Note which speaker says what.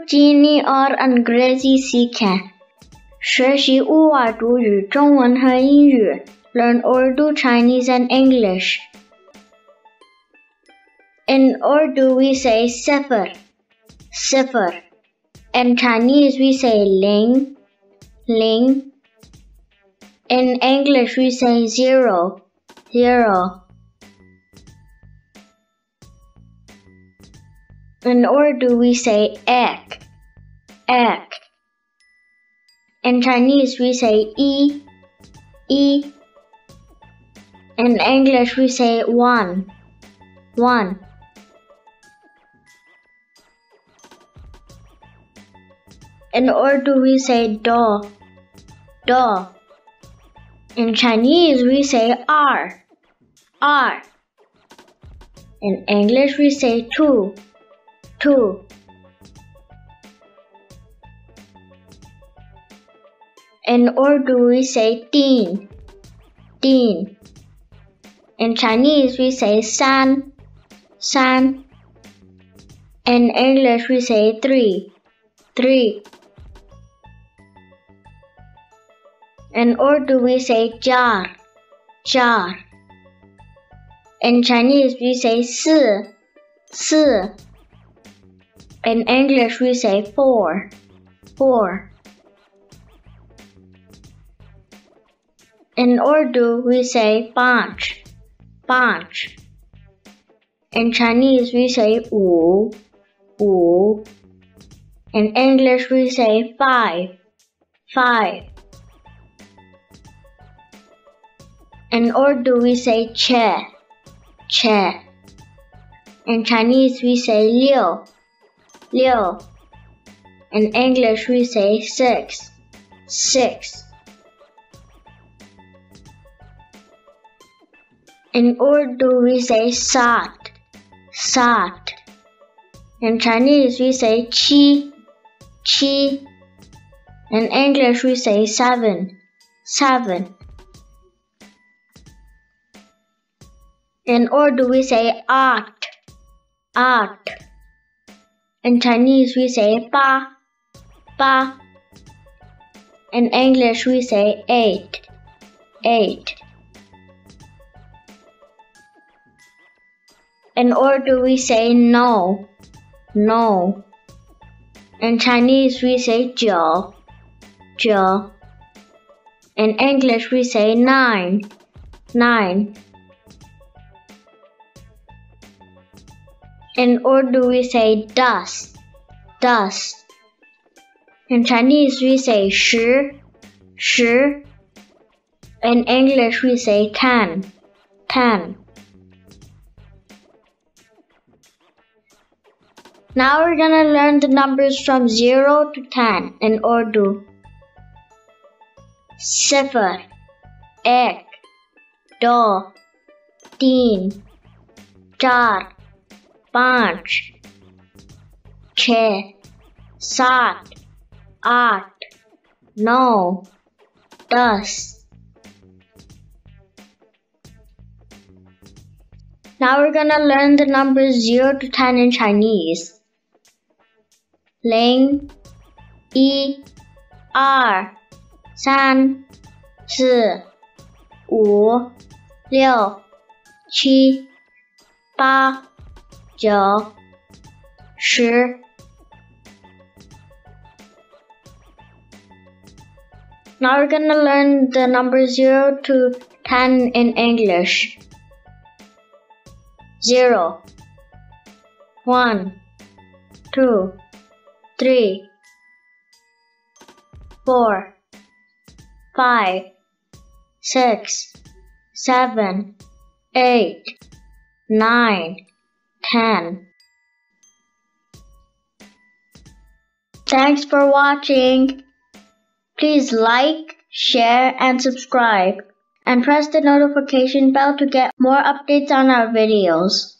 Speaker 1: चीनी और अंग्रेजी सीखें 学习乌尔读语中文和英语 Learn Urdu, Chinese and English. In Urdu we say sifar, sifar. In Chinese we say ling, ling. In English we say zero, zero. In Urdu we say ek, ek. In Chinese we say e, e. In English we say one, one. In Urdu we say do, do. In Chinese we say r, r. In English we say two, two. In Urdu we say teen, teen. In Chinese we say san, san. In English we say three, three. In Urdu we say jar, jar. In Chinese we say si, si. In English we say four, four. In Urdu we say panch, panch. In Chinese we say wu, wu. In English we say five, five. In Urdu we say che, che. In Chinese we say liu, liu. In English we say six, six. In Urdu we say sat, sat. In Chinese we say chi, chi. In English we say seven, seven. In Urdu we say acht, acht. In Chinese we say ba, ba. In English we say eight, eight. In Urdu we say no, no. In Chinese we say jiu, jiu. In English we say nine, nine. In Urdu we say dust, dust. In Chinese we say shi, shi. In English we say 10, 10. Now we're gonna learn the numbers from 0 to 10 in Urdu. Sifar, ek, do, teen, char, panch, छः, सात, आठ, नौ, 10. Now we're gonna learn the numbers 0 to 10 in Chinese. 零, 一, 二, 三, 四, 五, 六, 七, 八, 九, 十. Now we're gonna learn the number 0 to 10 in English. 0, 1, 2, 3, 4, 5, 6, 7, 8, 9, 10. Thanks for watching. Please like, share, and subscribe, and press the notification bell to get more updates on our videos.